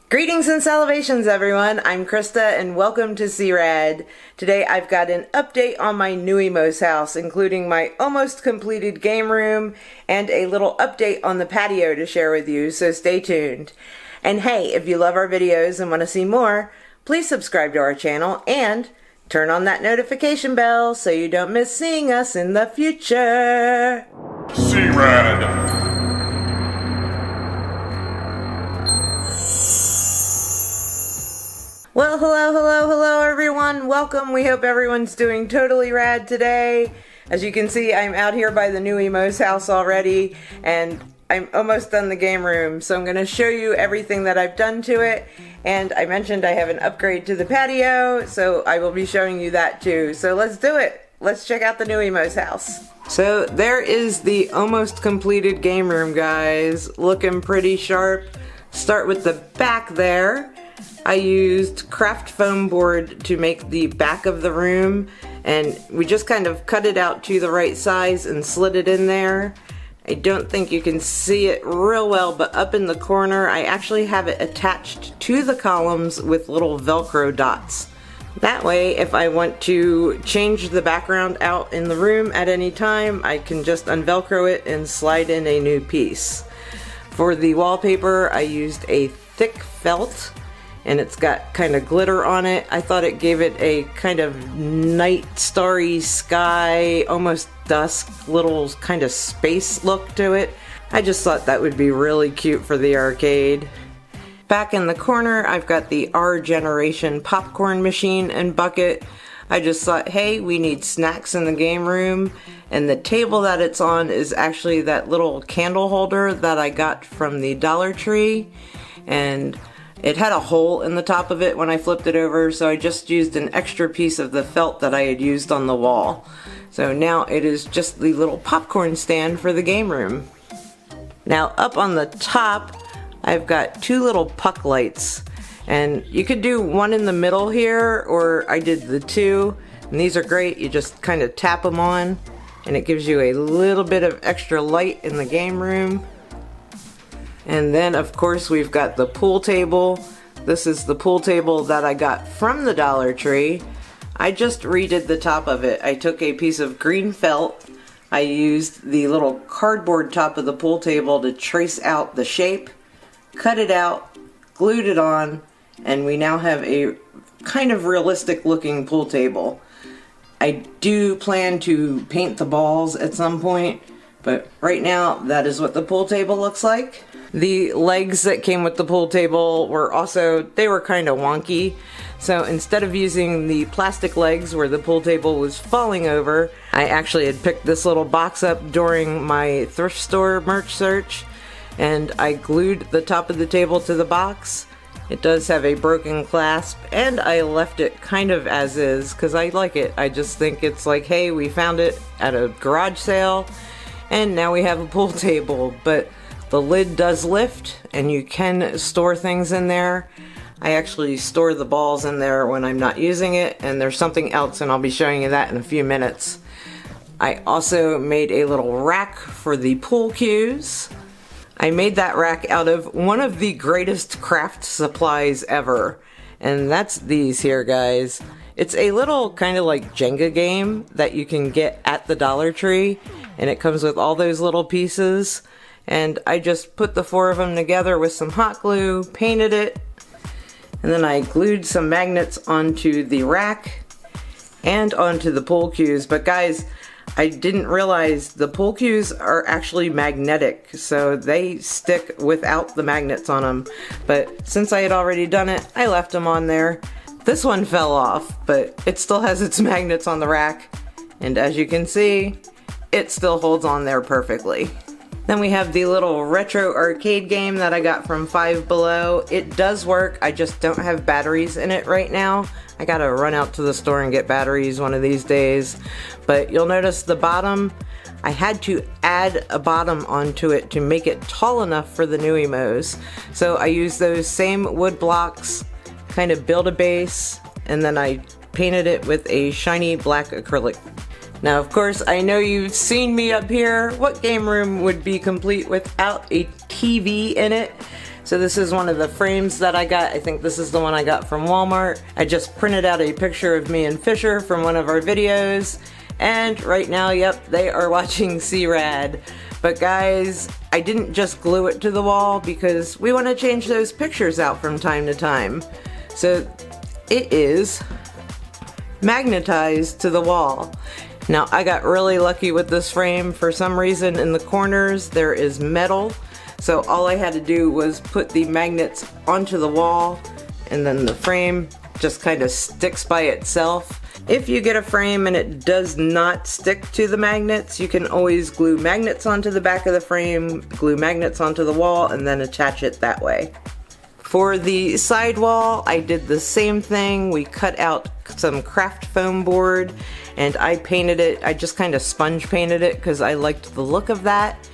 Greetings and salivations, everyone. I'm Krista and welcome to CRAD. Today I've got an update on my NuiMOs house, including my almost completed game room and a little update on the patio to share with you, so stay tuned. And hey, if you love our videos and want to see more, please subscribe to our channel and turn on that notification bell so you don't miss seeing us in the future. CRAD. Well, hello everyone. Welcome. We hope everyone's doing totally rad today. As you can see, I'm out here by the NuiMOs house already, and I'm almost done the game room. So I'm going to show you everything that I've done to it. And I mentioned I have an upgrade to the patio, so I will be showing you that too. So let's do it. Let's check out the NuiMOs house. So there is the almost completed game room, guys. Looking pretty sharp. Start with the back there. I used craft foam board to make the back of the room, and we just kind of cut it out to the right size and slid it in there. I don't think you can see it real well, but up in the corner I actually have it attached to the columns with little Velcro dots. That way, if I want to change the background out in the room at any time, I can just unvelcro it and slide in a new piece. For the wallpaper, I used a thick felt, and it's got kind of glitter on it. I thought it gave it a kind of night starry sky, almost dusk, little kind of space look to it. I just thought that would be really cute for the arcade. Back in the corner, I've got the R Generation popcorn machine and bucket. I just thought, hey, we need snacks in the game room, and the table that it's on is actually that little candle holder that I got from the Dollar Tree, and it had a hole in the top of it when I flipped it over, so I just used an extra piece of the felt that I had used on the wall. So now it is just the little popcorn stand for the game room. Now up on the top, I've got two little puck lights, and you could do one in the middle here, or I did the two, and these are great. You just kind of tap them on, and it gives you a little bit of extra light in the game room. And then of course we've got the pool table. This is the pool table that I got from the Dollar Tree. I just redid the top of it. I took a piece of green felt. I used the little cardboard top of the pool table to trace out the shape, cut it out, glued it on, and we now have a kind of realistic looking pool table. I do plan to paint the balls at some point, but right now that is what the pool table looks like. The legs that came with the pool table were they were kind of wonky, so instead of using the plastic legs where the pool table was falling over, I actually had picked this little box up during my thrift store merch search, and I glued the top of the table to the box. It does have a broken clasp, and I left it kind of as is because I like it. I just think it's like, hey, we found it at a garage sale, and now we have a pool table, but the lid does lift, and you can store things in there. I actually store the balls in there when I'm not using it, and there's something else, and I'll be showing you that in a few minutes. I also made a little rack for the pool cues. I made that rack out of one of the greatest craft supplies ever, and that's these here, guys. It's a little kind of like Jenga game that you can get at the Dollar Tree, and it comes with all those little pieces. And I just put the four of them together with some hot glue, painted it, and then I glued some magnets onto the rack and onto the pool cues. But guys, I didn't realize the pool cues are actually magnetic, so they stick without the magnets on them. But since I had already done it, I left them on there. This one fell off, but it still has its magnets on the rack, and as you can see, it still holds on there perfectly. Then we have the little retro arcade game that I got from Five Below. It does work, I just don't have batteries in it right now. I gotta run out to the store and get batteries one of these days. But you'll notice the bottom, I had to add a bottom onto it to make it tall enough for the NuiMOs. So I used those same wood blocks, kind of build a base, and then I painted it with a shiny black acrylic. Now, of course, I know you've seen me up here. What game room would be complete without a TV in it? So this is one of the frames that I got. I think this is the one I got from Walmart. I just printed out a picture of me and Fisher from one of our videos. And right now, yep, they are watching C-Rad. But guys, I didn't just glue it to the wall because we want to change those pictures out from time to time. So it is magnetized to the wall. Now I got really lucky with this frame. For some reason in the corners there is metal. So all I had to do was put the magnets onto the wall and then the frame just kind of sticks by itself. If you get a frame and it does not stick to the magnets, you can always glue magnets onto the back of the frame, glue magnets onto the wall, and then attach it that way. For the sidewall, I did the same thing. We cut out some craft foam board and I painted it. I just kind of sponge painted it because I liked the look of that.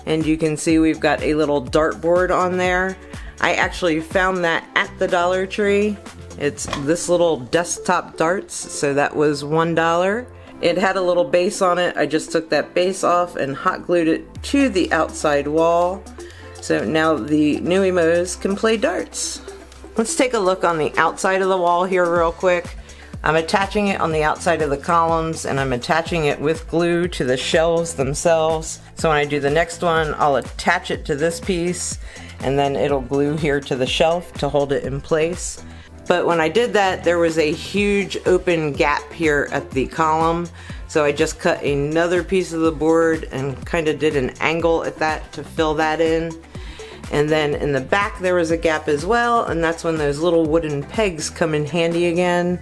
And you can see we've got a little dartboard on there. I actually found that at the Dollar Tree. It's this little desktop darts, so that was $1. It had a little base on it. I just took that base off and hot glued it to the outside wall. So now the NuiMOs can play darts. Let's take a look on the outside of the wall here real quick. I'm attaching it on the outside of the columns and I'm attaching it with glue to the shelves themselves. So when I do the next one, I'll attach it to this piece and then it'll glue here to the shelf to hold it in place. But when I did that, there was a huge open gap here at the column. So I just cut another piece of the board and kind of did an angle at that to fill that in. And then in the back there was a gap as well, and that's when those little wooden pegs come in handy again.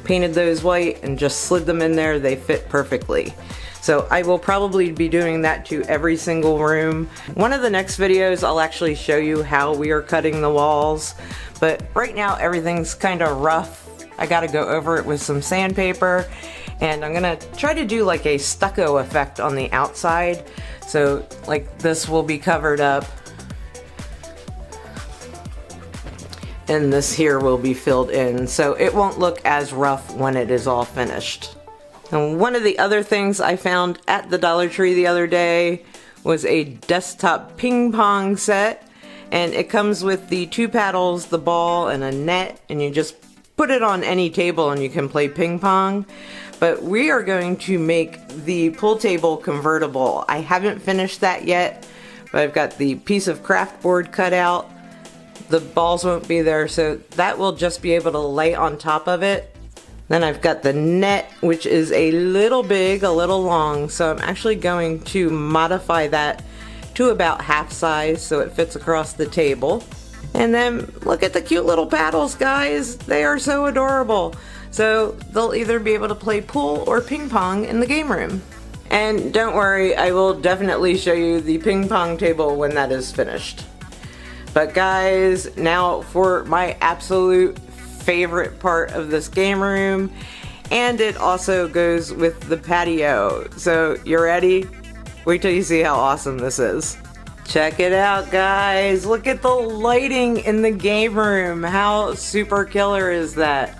Painted those white and just slid them in there. They fit perfectly. So I will probably be doing that to every single room. One of the next videos I'll actually show you how we are cutting the walls. But right now everything's kind of rough. I gotta go over it with some sandpaper and I'm gonna try to do like a stucco effect on the outside. So like this will be covered up and this here will be filled in. So it won't look as rough when it is all finished. And one of the other things I found at the Dollar Tree the other day was a desktop ping pong set. And it comes with the 2 paddles, the ball, and a net, and you just put it on any table and you can play ping pong. But we are going to make the pool table convertible. I haven't finished that yet, but I've got the piece of craft board cut out. The balls won't be there, so that will just be able to lay on top of it. Then I've got the net, which is a little big, a little long, so I'm actually going to modify that to about half size so it fits across the table. And then look at the cute little paddles, guys. They are so adorable. So they'll either be able to play pool or ping pong in the game room. And don't worry, I will definitely show you the ping pong table when that is finished. But guys, now for my absolute favorite part of this game room, and it also goes with the patio. So you ready? Wait till you see how awesome this is. Check it out, guys. Look at the lighting in the game room. How super killer is that?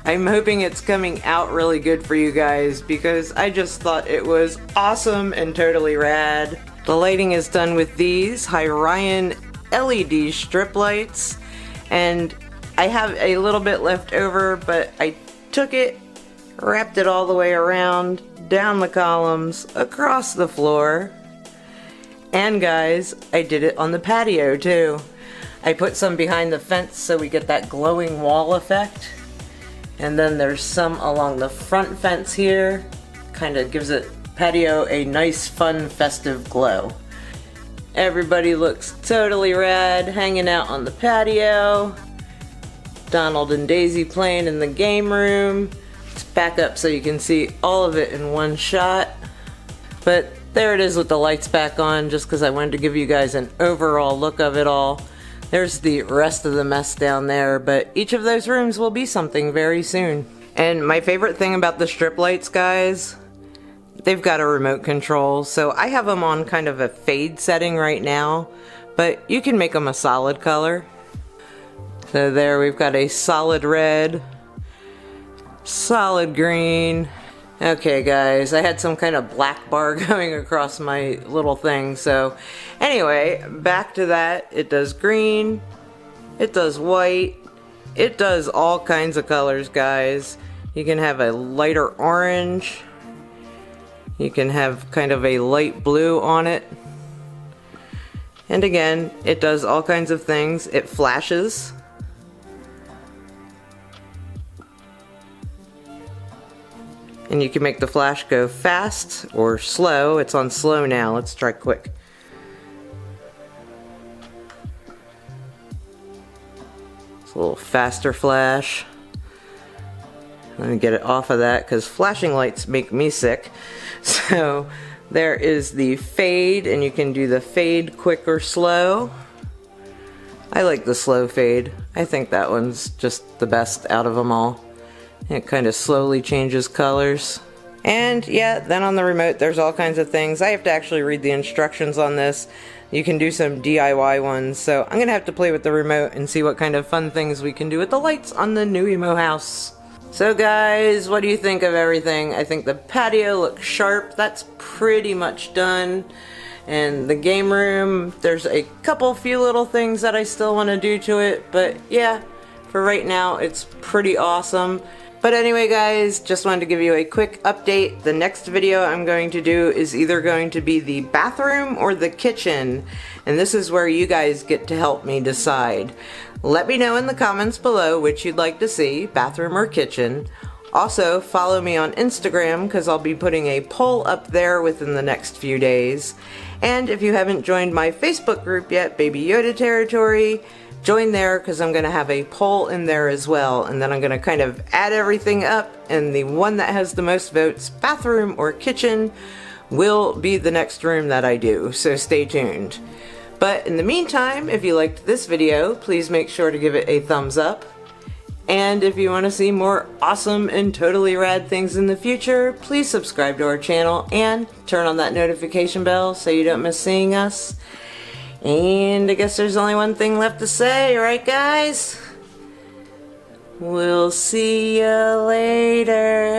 I'm hoping it's coming out really good for you guys because I just thought it was awesome and totally rad. The lighting is done with these Hyrion LED strip lights, and I have a little bit left over, but I took it, wrapped it all the way around, down the columns, across the floor, and guys, I did it on the patio too. I put some behind the fence so we get that glowing wall effect, and then there's some along the front fence here. Kind of gives it patio a nice, fun, festive glow. Everybody looks totally rad, hanging out on the patio. Donald and Daisy playing in the game room. Let's back up so you can see all of it in one shot. But there it is with the lights back on, just because I wanted to give you guys an overall look of it all. There's the rest of the mess down there, but each of those rooms will be something very soon. And my favorite thing about the strip lights, guys, they've got a remote control. So I have them on kind of a fade setting right now, but you can make them a solid color. So there we've got a solid red, solid green, Okay guys, I had some kind of black bar going across my little thing, so anyway, back to that. It does green, it does white, it does all kinds of colors, guys. You can have a lighter orange, you can have kind of a light blue on it, and again, it does all kinds of things. It flashes. And you can make the flash go fast or slow. It's on slow now. Let's try quick. It's a little faster flash. Let me get it off of that because flashing lights make me sick. So there is the fade, and you can do the fade quick or slow. I like the slow fade. I think that one's just the best out of them all. It kind of slowly changes colors. And yeah, then on the remote there's all kinds of things. I have to actually read the instructions on this. You can do some DIY ones, so I'm gonna have to play with the remote and see what kind of fun things we can do with the lights on the NuiMO house. So guys, what do you think of everything? I think the patio looks sharp. That's pretty much done. And the game room, there's a few little things that I still want to do to it, but yeah, for right now it's pretty awesome. But anyway guys, just wanted to give you a quick update. The next video I'm going to do is either going to be the bathroom or the kitchen, and this is where you guys get to help me decide. Let me know in the comments below which you'd like to see, bathroom or kitchen. Also, follow me on Instagram because I'll be putting a poll up there within the next few days. And if you haven't joined my Facebook group yet, Baby Yoda Territory, join there because I'm going to have a poll in there as well, and then I'm going to kind of add everything up, and the one that has the most votes, bathroom or kitchen, will be the next room that I do, so stay tuned. But in the meantime, if you liked this video, please make sure to give it a thumbs up. And if you want to see more awesome and totally rad things in the future, please subscribe to our channel and turn on that notification bell so you don't miss seeing us. And I guess there's only one thing left to say, right guys? We'll see you later.